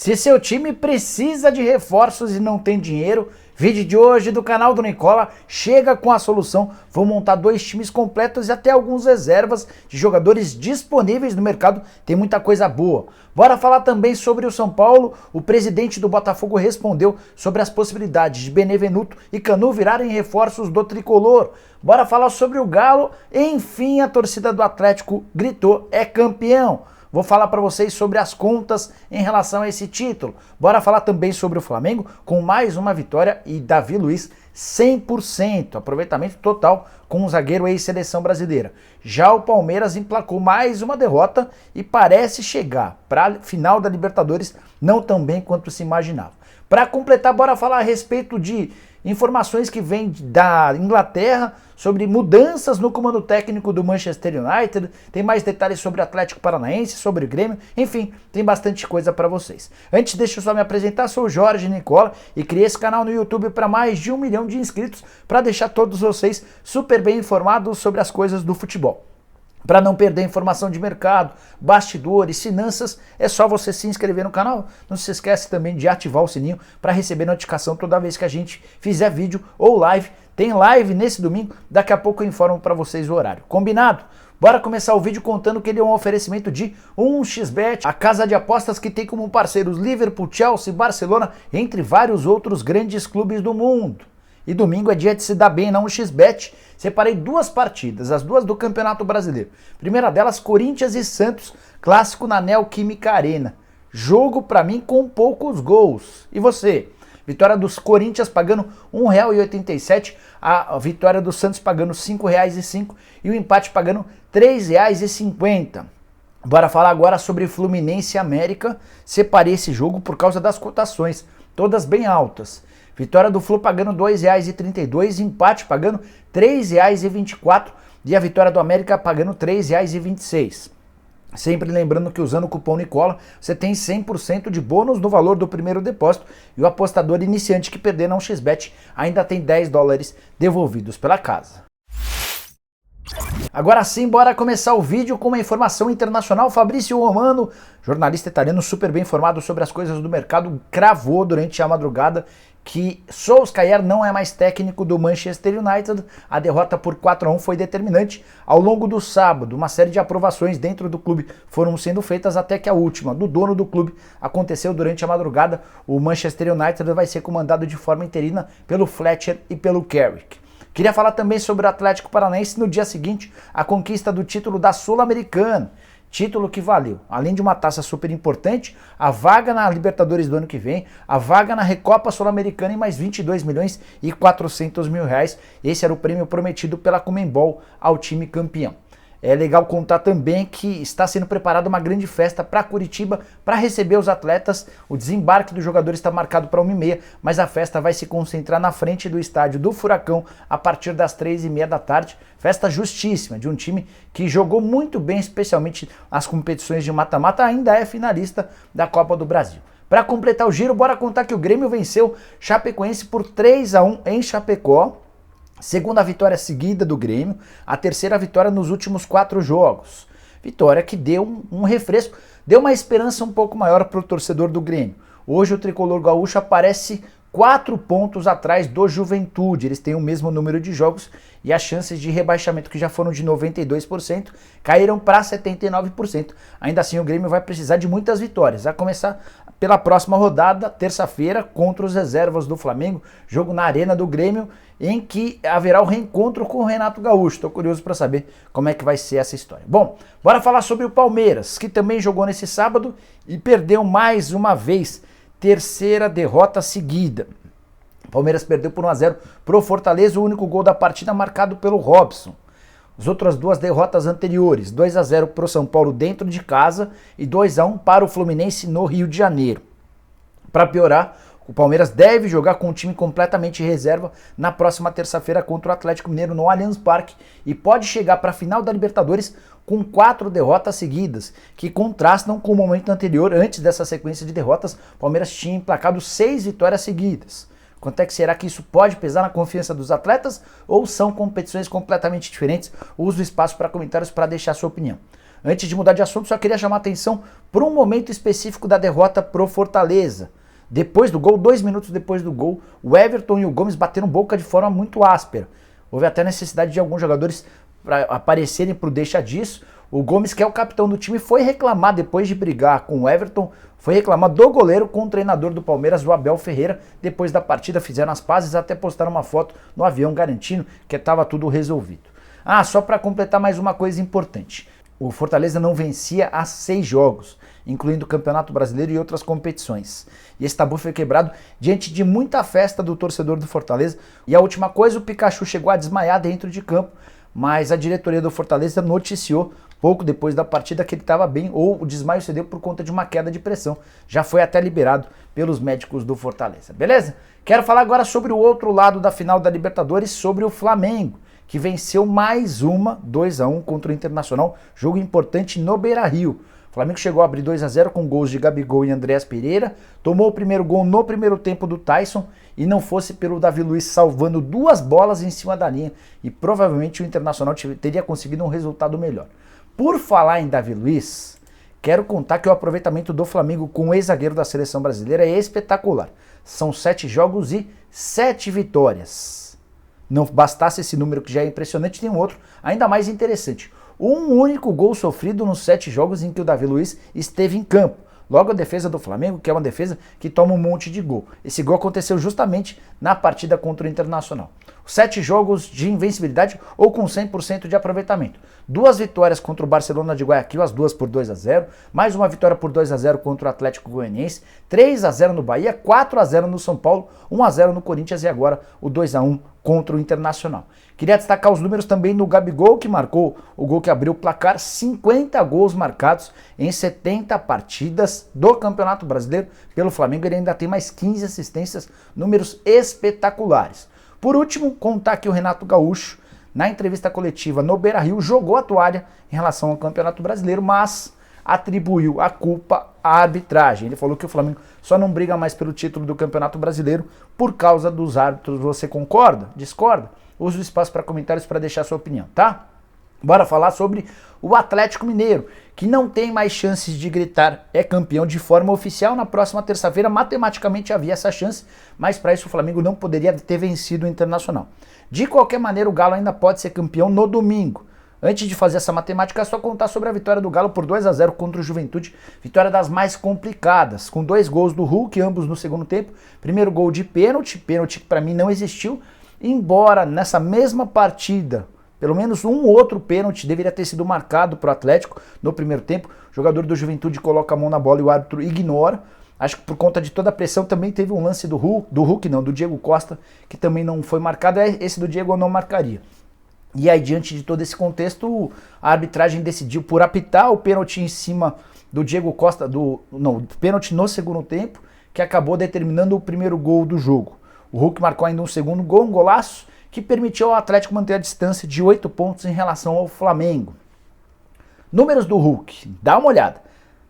Se seu time precisa de reforços e não tem dinheiro, vídeo de hoje do canal do Nicola chega com a solução. Vou montar 2 times completos e até alguns reservas de jogadores disponíveis no mercado. Tem muita coisa boa. Bora falar também sobre o São Paulo. O presidente do Botafogo respondeu sobre as possibilidades de Benevenuto e Canu virarem reforços do tricolor. Bora falar sobre o Galo. Enfim, a torcida do Atlético gritou: é campeão. Vou falar para vocês sobre as contas em relação a esse título. Bora falar também sobre o Flamengo, com mais uma vitória e Davi Luiz 100%, aproveitamento total com o zagueiro ex-seleção brasileira. Já o Palmeiras emplacou mais uma derrota e parece chegar para a final da Libertadores não tão bem quanto se imaginava. Para completar, bora falar a respeito de informações que vêm da Inglaterra sobre mudanças no comando técnico do Manchester United, tem mais detalhes sobre o Atlético Paranaense, sobre o Grêmio, enfim, tem bastante coisa para vocês. Antes, deixa eu só me apresentar, sou o Jorge Nicola e criei esse canal no YouTube para mais de 1 milhão de inscritos para deixar todos vocês super bem informados sobre as coisas do futebol. Para não perder informação de mercado, bastidores, finanças, é só você se inscrever no canal. Não se esquece também de ativar o sininho para receber notificação toda vez que a gente fizer vídeo ou live. Tem live nesse domingo, daqui a pouco eu informo para vocês o horário. Combinado? Bora começar o vídeo contando que ele é um oferecimento de 1xBet, a casa de apostas que tem como parceiros Liverpool, Chelsea, Barcelona, entre vários outros grandes clubes do mundo. E domingo é dia de se dar bem na 1xBet. Separei 2 partidas, as 2 do Campeonato Brasileiro. Primeira delas, Corinthians e Santos, clássico na Neoquímica Arena. Jogo pra mim com poucos gols. E você? Vitória dos Corinthians pagando R$ 1,87, a vitória do Santos pagando R$ 5,05 e o empate pagando R$ 3,50. Bora falar agora sobre Fluminense e América. Separei esse jogo por causa das cotações, todas bem altas. Vitória do Flu pagando R$ 2,32, empate pagando R$ 3,24 e a vitória do América pagando R$ 3,26. Sempre lembrando que usando o cupom Nicola você tem 100% de bônus no valor do primeiro depósito e o apostador iniciante que perder na 1xBet ainda tem $10 devolvidos pela casa. Agora sim, bora começar o vídeo com uma informação internacional. Fabrício Romano, jornalista italiano super bem informado sobre as coisas do mercado, cravou durante a madrugada que Solskjaer não é mais técnico do Manchester United. A derrota por 4-1 foi determinante. Ao longo do sábado, uma série de aprovações dentro do clube foram sendo feitas até que a última, do dono do clube, aconteceu durante a madrugada. O Manchester United vai ser comandado de forma interina pelo Fletcher e pelo Carrick. Queria falar também sobre o Atlético Paranaense no dia seguinte, a conquista do título da Sul-Americana. Título que valeu, além de uma taça super importante, a vaga na Libertadores do ano que vem, a vaga na Recopa Sul-Americana e mais 22 milhões e 400 mil reais. Esse era o prêmio prometido pela Conmebol ao time campeão. É legal contar também que está sendo preparada uma grande festa para Curitiba para receber os atletas. O desembarque dos jogadores está marcado para 1h30, mas a festa vai se concentrar na frente do estádio do Furacão a partir das 3h30 da tarde. Festa justíssima de um time que jogou muito bem, especialmente nas competições de mata-mata, ainda é finalista da Copa do Brasil. Para completar o giro, bora contar que o Grêmio venceu Chapecoense por 3-1 em Chapecó. Segunda vitória seguida do Grêmio, a terceira vitória nos últimos 4 jogos. Vitória que deu um refresco, deu uma esperança um pouco maior para o torcedor do Grêmio. Hoje o tricolor gaúcho aparece 4 pontos atrás do Juventude. Eles têm o mesmo número de jogos e as chances de rebaixamento, que já foram de 92%, caíram para 79%. Ainda assim o Grêmio vai precisar de muitas vitórias, a começar pela próxima rodada, terça-feira, contra os reservas do Flamengo, jogo na Arena do Grêmio, em que haverá o reencontro com o Renato Gaúcho. Estou curioso para saber como é que vai ser essa história. Bom, bora falar sobre o Palmeiras, que também jogou nesse sábado e perdeu mais uma vez, terceira derrota seguida. O Palmeiras perdeu por 1-0 para o Fortaleza, o único gol da partida marcado pelo Robson. As outras 2 derrotas anteriores, 2-0 para o São Paulo dentro de casa e 2-1 para o Fluminense no Rio de Janeiro. Para piorar, o Palmeiras deve jogar com um time completamente reserva na próxima terça-feira contra o Atlético Mineiro no Allianz Parque e pode chegar para a final da Libertadores com 4 derrotas seguidas, que contrastam com o momento anterior. Antes dessa sequência de derrotas, o Palmeiras tinha emplacado 6 vitórias seguidas. Quanto é que será que isso pode pesar na confiança dos atletas ou são competições completamente diferentes? Uso o espaço para comentários para deixar sua opinião. Antes de mudar de assunto, só queria chamar a atenção para um momento específico da derrota pro Fortaleza. Depois do gol, 2 minutos depois do gol, o Everton e o Gomes bateram boca de forma muito áspera. Houve até necessidade de alguns jogadores para aparecerem pro deixa disso. O Gomes, que é o capitão do time, foi reclamar, depois de brigar com o Everton, foi reclamar do goleiro com o treinador do Palmeiras, o Abel Ferreira. Depois da partida fizeram as pazes, até postaram uma foto no avião garantindo que estava tudo resolvido. Só para completar mais uma coisa importante. O Fortaleza não vencia há 6 jogos, incluindo o Campeonato Brasileiro e outras competições. E esse tabu foi quebrado diante de muita festa do torcedor do Fortaleza. E a última coisa, o Pikachu chegou a desmaiar dentro de campo, mas a diretoria do Fortaleza noticiou pouco depois da partida que ele estava bem, ou o desmaio se deu por conta de uma queda de pressão. Já foi até liberado pelos médicos do Fortaleza, beleza? Quero falar agora sobre o outro lado da final da Libertadores, sobre o Flamengo, que venceu mais uma 2-1 contra o Internacional, jogo importante no Beira-Rio. O Flamengo chegou a abrir 2-0 com gols de Gabigol e Andréas Pereira, tomou o primeiro gol no primeiro tempo do Tyson, e não fosse pelo Davi Luiz salvando 2 bolas em cima da linha, e provavelmente o Internacional teria conseguido um resultado melhor. Por falar em Davi Luiz, quero contar que o aproveitamento do Flamengo com o ex-zagueiro da seleção brasileira é espetacular. São 7 jogos e 7 vitórias. Não bastasse esse número que já é impressionante, tem um outro ainda mais interessante. Um único gol sofrido nos 7 jogos em que o Davi Luiz esteve em campo. Logo a defesa do Flamengo, que é uma defesa que toma um monte de gol. Esse gol aconteceu justamente na partida contra o Internacional. 7 jogos de invencibilidade ou com 100% de aproveitamento. 2 vitórias contra o Barcelona de Guayaquil, as 2 por 2-0. Mais uma vitória por 2-0 contra o Atlético Goianiense. 3-0 no Bahia, 4-0 no São Paulo, 1-0 no Corinthians e agora o 2-1 contra o Internacional. Queria destacar os números também do Gabigol, que marcou o gol que abriu o placar. 50 gols marcados em 70 partidas do Campeonato Brasileiro pelo Flamengo. Ele ainda tem mais 15 assistências, números espetaculares. Por último, contar que o Renato Gaúcho, na entrevista coletiva no Beira-Rio, jogou a toalha em relação ao Campeonato Brasileiro, mas atribuiu a culpa à arbitragem. Ele falou que o Flamengo só não briga mais pelo título do Campeonato Brasileiro por causa dos árbitros. Você concorda? Discorda? Use o espaço para comentários para deixar sua opinião, tá? Bora falar sobre o Atlético Mineiro, que não tem mais chances de gritar é campeão de forma oficial. Na próxima terça-feira, matematicamente havia essa chance, mas para isso o Flamengo não poderia ter vencido o Internacional. De qualquer maneira, o Galo ainda pode ser campeão no domingo. Antes de fazer essa matemática, é só contar sobre a vitória do Galo por 2-0 contra o Juventude. Vitória das mais complicadas, com 2 gols do Hulk, ambos no segundo tempo. Primeiro gol de pênalti que para mim não existiu, embora nessa mesma partida pelo menos um outro pênalti deveria ter sido marcado para o Atlético no primeiro tempo. O jogador do Juventude coloca a mão na bola e o árbitro ignora. Acho que por conta de toda a pressão também teve um lance do Diego Costa, que também não foi marcado. Esse do Diego eu não marcaria. E aí, diante de todo esse contexto, a arbitragem decidiu por apitar o pênalti em cima do Diego Costa, pênalti no segundo tempo, que acabou determinando o primeiro gol do jogo. O Hulk marcou ainda um segundo gol, um golaço, que permitiu ao Atlético manter a distância de 8 pontos em relação ao Flamengo. Números do Hulk, dá uma olhada.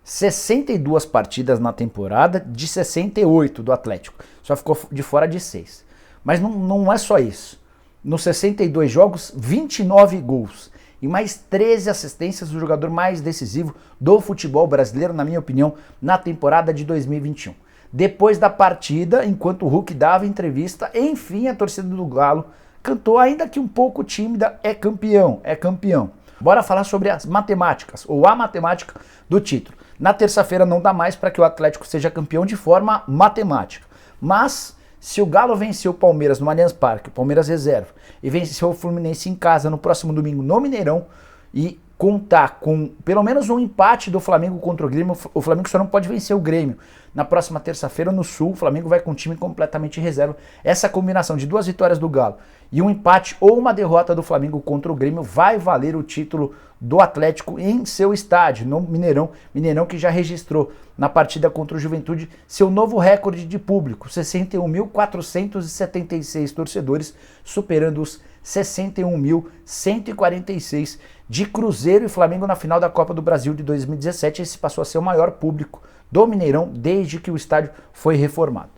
62 partidas na temporada de 68 do Atlético. Só ficou de fora de 6. Mas não é só isso. Nos 62 jogos, 29 gols. E mais 13 assistências do jogador mais decisivo do futebol brasileiro, na minha opinião, na temporada de 2021. Depois da partida, enquanto o Hulk dava entrevista, enfim, a torcida do Galo cantou, ainda que um pouco tímida, é campeão, é campeão. Bora falar sobre as matemáticas, ou a matemática do título. Na terça-feira não dá mais para que o Atlético seja campeão de forma matemática. Mas, se o Galo venceu o Palmeiras no Allianz Parque, o Palmeiras reserva, e venceu o Fluminense em casa no próximo domingo no Mineirão, e contar com pelo menos um empate do Flamengo contra o Grêmio, o Flamengo só não pode vencer o Grêmio. Na próxima terça-feira no Sul, o Flamengo vai com um time completamente reserva. Essa combinação de 2 vitórias do Galo e um empate ou uma derrota do Flamengo contra o Grêmio vai valer o título do Atlético em seu estádio, no Mineirão. Mineirão que já registrou na partida contra o Juventude seu novo recorde de público, 61.476 torcedores, superando os 61.146 de Cruzeiro e Flamengo na final da Copa do Brasil de 2017. Esse passou a ser o maior público do Mineirão desde que o estádio foi reformado.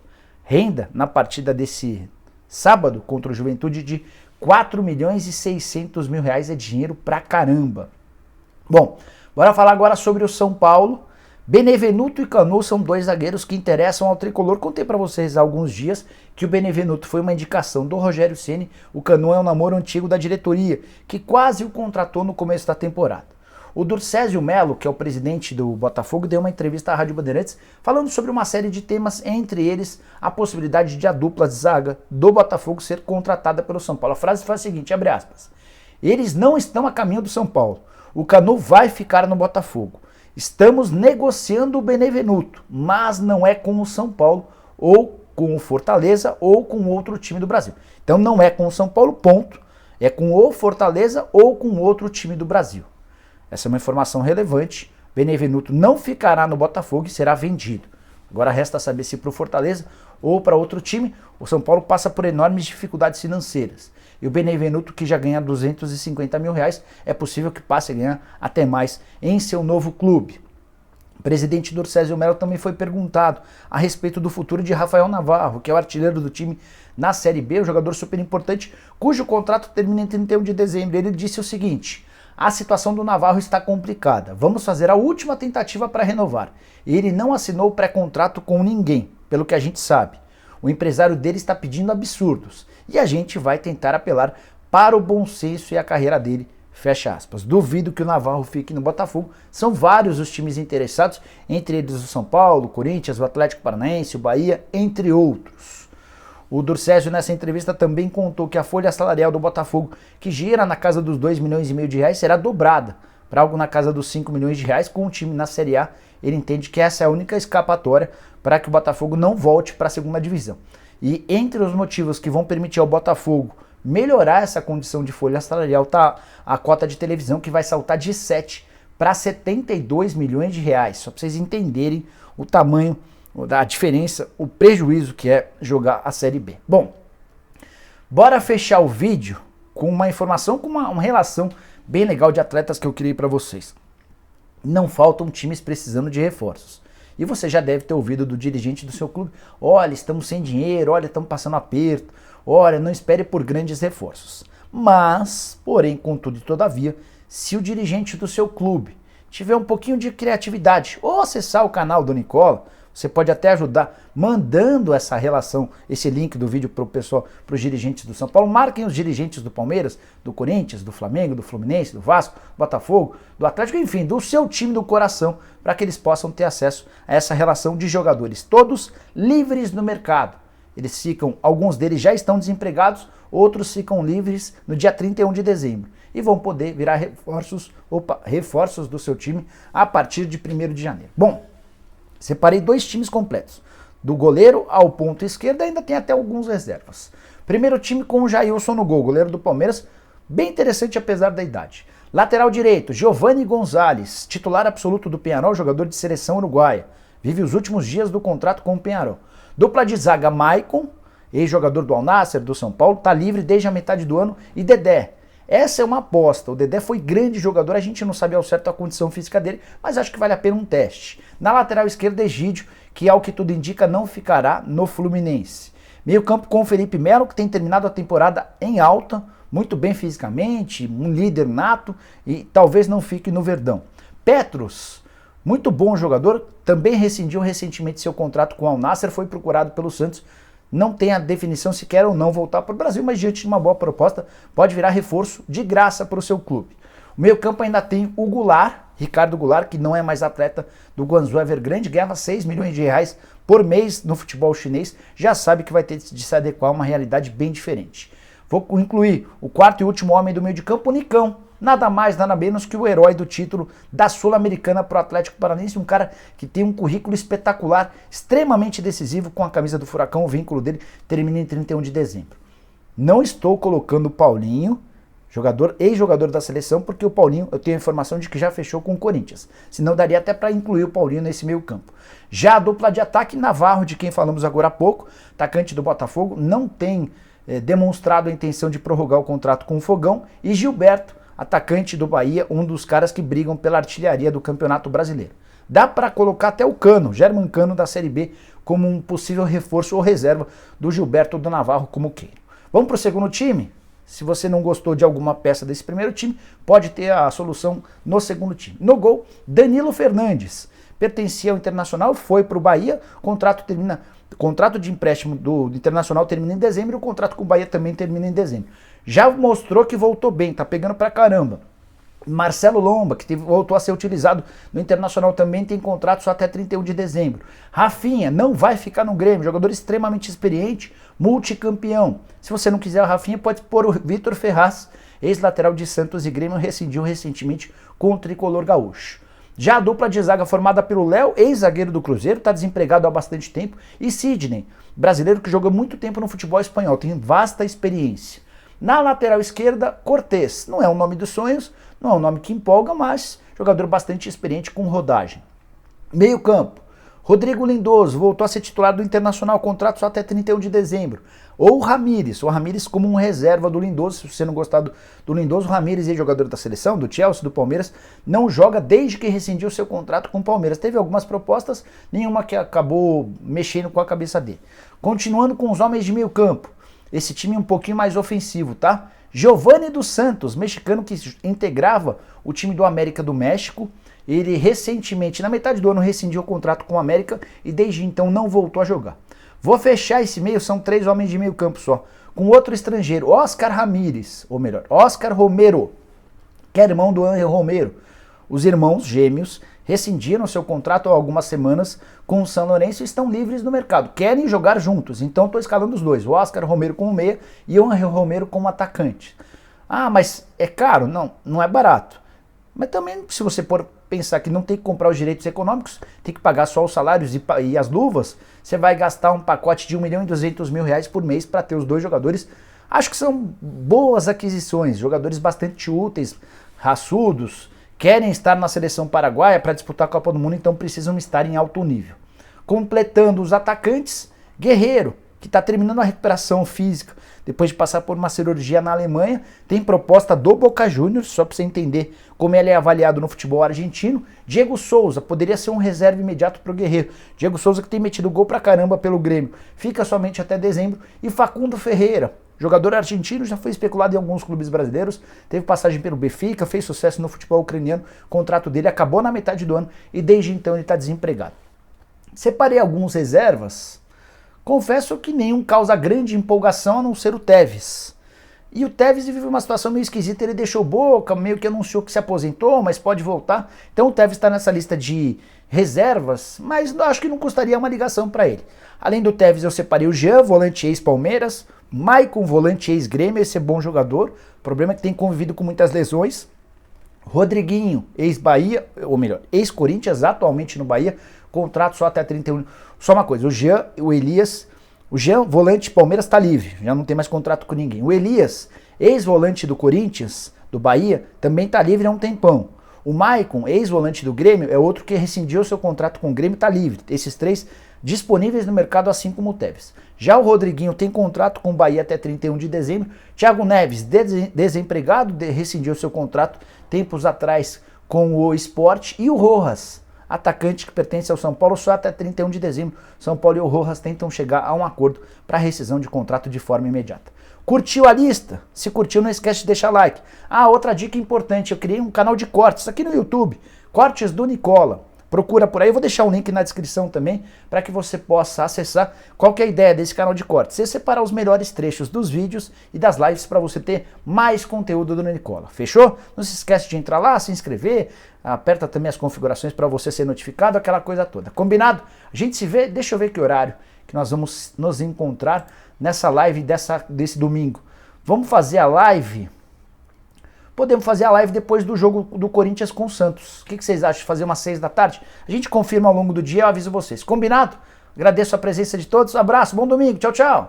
Renda na partida desse sábado contra o Juventude de 4.600.000 reais, é dinheiro pra caramba. Bom, Bora falar agora sobre o São Paulo. Benevenuto e Canu são dois zagueiros que interessam ao tricolor. Contei para vocês há alguns dias que o Benevenuto foi uma indicação do Rogério Ceni, o Canu é um namoro antigo da diretoria, que quase o contratou no começo da temporada. O Durcésio Melo, que é o presidente do Botafogo, deu uma entrevista à Rádio Bandeirantes falando sobre uma série de temas, entre eles a possibilidade de a dupla de zaga do Botafogo ser contratada pelo São Paulo. A frase foi a seguinte, abre aspas, eles não estão a caminho do São Paulo, o Canu vai ficar no Botafogo. Estamos negociando o Benevenuto, mas não é com o São Paulo, ou com o Fortaleza, ou com outro time do Brasil. Então não é com o São Paulo, ponto. É com o Fortaleza ou com outro time do Brasil. Essa é uma informação relevante. Benevenuto não ficará no Botafogo e será vendido. Agora resta saber se para o Fortaleza ou para outro time. O São Paulo passa por enormes dificuldades financeiras. E o Benevenuto, que já ganha 250 mil reais, é possível que passe a ganhar até mais em seu novo clube. O presidente Durcésio Melo também foi perguntado a respeito do futuro de Rafael Navarro, que é o artilheiro do time na Série B, um jogador super importante, cujo contrato termina em 31 de dezembro. Ele disse o seguinte, a situação do Navarro está complicada, vamos fazer a última tentativa para renovar. Ele não assinou pré-contrato com ninguém, pelo que a gente sabe. O empresário dele está pedindo absurdos e a gente vai tentar apelar para o bom senso e a carreira dele, fecha aspas. Duvido que o Navarro fique no Botafogo, são vários os times interessados, entre eles o São Paulo, o Corinthians, o Atlético Paranaense, o Bahia, entre outros. O Durcésio nessa entrevista também contou que a folha salarial do Botafogo, que gira na casa dos 2,5 milhões de reais, será dobrada para algo na casa dos 5 milhões de reais com o time na Série A. Ele entende que essa é a única escapatória para que o Botafogo não volte para a segunda divisão. E entre os motivos que vão permitir ao Botafogo melhorar essa condição de folha salarial está a cota de televisão, que vai saltar de 7 para 72 milhões de reais. Só para vocês entenderem o tamanho da diferença, o prejuízo que é jogar a Série B. Bom, bora fechar o vídeo com uma informação, com uma relação bem legal de atletas que eu criei para vocês. Não faltam times precisando de reforços. E você já deve ter ouvido do dirigente do seu clube, olha, estamos sem dinheiro, olha, estamos passando aperto, olha, não espere por grandes reforços. Mas, porém, contudo e todavia, se o dirigente do seu clube tiver um pouquinho de criatividade, ou acessar o canal do Nicola, você pode até ajudar mandando essa relação, esse link do vídeo para o pessoal, para os dirigentes do São Paulo. Marquem os dirigentes do Palmeiras, do Corinthians, do Flamengo, do Fluminense, do Vasco, do Botafogo, do Atlético, enfim, do seu time do coração, para que eles possam ter acesso a essa relação de jogadores, todos livres no mercado. Eles ficam, alguns deles já estão desempregados, outros ficam livres no dia 31 de dezembro e vão poder virar reforços do seu time a partir de 1º de janeiro. Bom, separei dois times completos. Do goleiro ao ponto esquerdo, ainda tem até alguns reservas. Primeiro time com o Jailson no gol, goleiro do Palmeiras, bem interessante apesar da idade. Lateral direito, Giovanni Gonzalez, titular absoluto do Peñarol, jogador de seleção uruguaia. Vive os últimos dias do contrato com o Peñarol. Dupla de zaga, Maicon, ex-jogador do Al Nassr, do São Paulo, está livre desde a metade do ano, e Dedé. Essa é uma aposta, o Dedé foi grande jogador, a gente não sabe ao certo a condição física dele, mas acho que vale a pena um teste. Na lateral esquerda, Egídio, que ao que tudo indica não ficará no Fluminense. Meio campo com o Felipe Melo, que tem terminado a temporada em alta, muito bem fisicamente, um líder nato e talvez não fique no Verdão. Petros, muito bom jogador, também rescindiu recentemente seu contrato com o Al Nassr, foi procurado pelo Santos, não tem a definição se quer ou não voltar para o Brasil, mas diante de uma boa proposta, pode virar reforço de graça para o seu clube. O meio campo ainda tem o Goulart, Ricardo Goulart, que não é mais atleta do Guangzhou Evergrande, ganhava 6 milhões de reais por mês no futebol chinês, já sabe que vai ter de se adequar a uma realidade bem diferente. Vou incluir o quarto e último homem do meio de campo, o Nicão, nada mais, nada menos que o herói do título da Sul-Americana para o Atlético Paranaense, um cara que tem um currículo espetacular, extremamente decisivo com a camisa do Furacão, o vínculo dele termina em 31 de dezembro. Não estou colocando o Paulinho, ex-jogador da seleção, porque o Paulinho, eu tenho a informação de que já fechou com o Corinthians, senão daria até para incluir o Paulinho nesse meio campo. Já a dupla de ataque, Navarro, de quem falamos agora há pouco, atacante do Botafogo, não tem demonstrado a intenção de prorrogar o contrato com o Fogão, e Gilberto, atacante do Bahia, um dos caras que brigam pela artilharia do Campeonato Brasileiro. Dá para colocar até o Cano, German Cano da Série B, como um possível reforço ou reserva do Gilberto ou do Navarro, como queira. Vamos para o segundo time? Se você não gostou de alguma peça desse primeiro time, pode ter a solução no segundo time. No gol, Danilo Fernandes. Pertencia ao Internacional, foi para o Bahia, contrato de empréstimo do Internacional termina em dezembro e o contrato com o Bahia também termina em dezembro. Já mostrou que voltou bem, tá pegando pra caramba. Marcelo Lomba, que voltou a ser utilizado no Internacional, também tem contrato só até 31 de dezembro. Rafinha não vai ficar no Grêmio, jogador extremamente experiente, multicampeão. Se você não quiser o Rafinha, pode pôr o Vitor Ferraz, ex-lateral de Santos e Grêmio, rescindiu recentemente com o tricolor gaúcho. Já a dupla de zaga formada pelo Léo, ex-zagueiro do Cruzeiro, está desempregado há bastante tempo, e Sidney, brasileiro que joga muito tempo no futebol espanhol, tem vasta experiência. Na lateral esquerda, Cortez. Não é um nome dos sonhos, não é um nome que empolga, mas jogador bastante experiente com rodagem. Meio campo, Rodrigo Lindoso voltou a ser titular do Internacional, contrato só até 31 de dezembro. Ou o Ramires como um reserva do Lindoso. Se você não gostar do Lindoso, o Ramires é jogador da seleção, do Chelsea, do Palmeiras, não joga desde que rescindiu seu contrato com o Palmeiras. Teve algumas propostas, nenhuma que acabou mexendo com a cabeça dele. Continuando com os homens de meio campo, esse time é um pouquinho mais ofensivo, tá? Giovanni dos Santos, mexicano que integrava o time do América do México. Ele recentemente, na metade do ano, rescindiu o contrato com o América e desde então não voltou a jogar. Vou fechar esse meio, são 3 homens de meio campo só. Com outro estrangeiro, Oscar Ramírez, ou melhor, Oscar Romero, que é irmão do Ángel Romero. Os irmãos gêmeos rescindiram seu contrato há algumas semanas com o São Lourenço e estão livres no mercado. Querem jogar juntos, então estou escalando os dois. O Oscar Romero como meia e o Ángel Romero como atacante. Ah, mas é caro? Não, não é barato. Mas também, se você pensar que não tem que comprar os direitos econômicos, tem que pagar só os salários e as luvas, você vai gastar um pacote de R$1.200.000 por mês para ter os dois jogadores. Acho que são boas aquisições, jogadores bastante úteis, raçudos, querem estar na seleção paraguaia para disputar a Copa do Mundo, então precisam estar em alto nível. Completando os atacantes, Guerreiro, que está terminando a recuperação física depois de passar por uma cirurgia na Alemanha, tem proposta do Boca Juniors, só para você entender como ele é avaliado no futebol argentino. Diego Souza, poderia ser um reserva imediato para o Guerreiro. Diego Souza que tem metido gol pra caramba pelo Grêmio, fica somente até dezembro. E Facundo Ferreira, jogador argentino, já foi especulado em alguns clubes brasileiros, teve passagem pelo Benfica, fez sucesso no futebol ucraniano, o contrato dele acabou na metade do ano e desde então ele está desempregado. Separei alguns reservas. Confesso que nenhum causa grande empolgação a não ser o Tevez. E o Tevez vive uma situação meio esquisita, ele deixou boca, meio que anunciou que se aposentou, mas pode voltar. Então o Tevez está nessa lista de reservas, mas acho que não custaria uma ligação para ele. Além do Tevez eu separei o Jean, volante ex-Palmeiras, Maicon, volante ex-Grêmio, esse é bom jogador, o problema é que tem convivido com muitas lesões. Rodriguinho, ex-Bahia, ou melhor, ex-Corinthians, atualmente no Bahia, contrato só até 31. Só uma coisa, o Jean, o Elias, o Jean, volante Palmeiras, está livre, já não tem mais contrato com ninguém. O Elias, ex-volante do Corinthians, do Bahia, também está livre há um tempão. O Maicon, ex-volante do Grêmio, é outro que rescindiu seu contrato com o Grêmio, está livre. Esses três disponíveis no mercado, assim como o Tevez. Já o Rodriguinho tem contrato com o Bahia até 31 de dezembro. Thiago Neves, desempregado, rescindiu seu contrato tempos atrás com o Sport. E o Rojas, atacante que pertence ao São Paulo, só até 31 de dezembro. São Paulo e o Rojas tentam chegar a um acordo para rescisão de contrato de forma imediata. Curtiu a lista? Se curtiu, não esquece de deixar like. Ah, outra dica importante, eu criei um canal de cortes aqui no YouTube, Cortes do Nicola. Procura por aí, eu vou deixar um link na descrição também para que você possa acessar. Qual que é a ideia desse canal de cortes? É separar os melhores trechos dos vídeos e das lives para você ter mais conteúdo do Nicola. Fechou? Não se esquece de entrar lá, se inscrever, aperta também as configurações para você ser notificado, aquela coisa toda. Combinado? A gente se vê, deixa eu ver que horário que nós vamos nos encontrar nessa live desse domingo. Vamos fazer a live... Podemos fazer a live depois do jogo do Corinthians com o Santos. O que vocês acham de fazer umas 6 da tarde? A gente confirma ao longo do dia, eu aviso vocês. Combinado? Agradeço a presença de todos. Abraço, bom domingo. Tchau, tchau.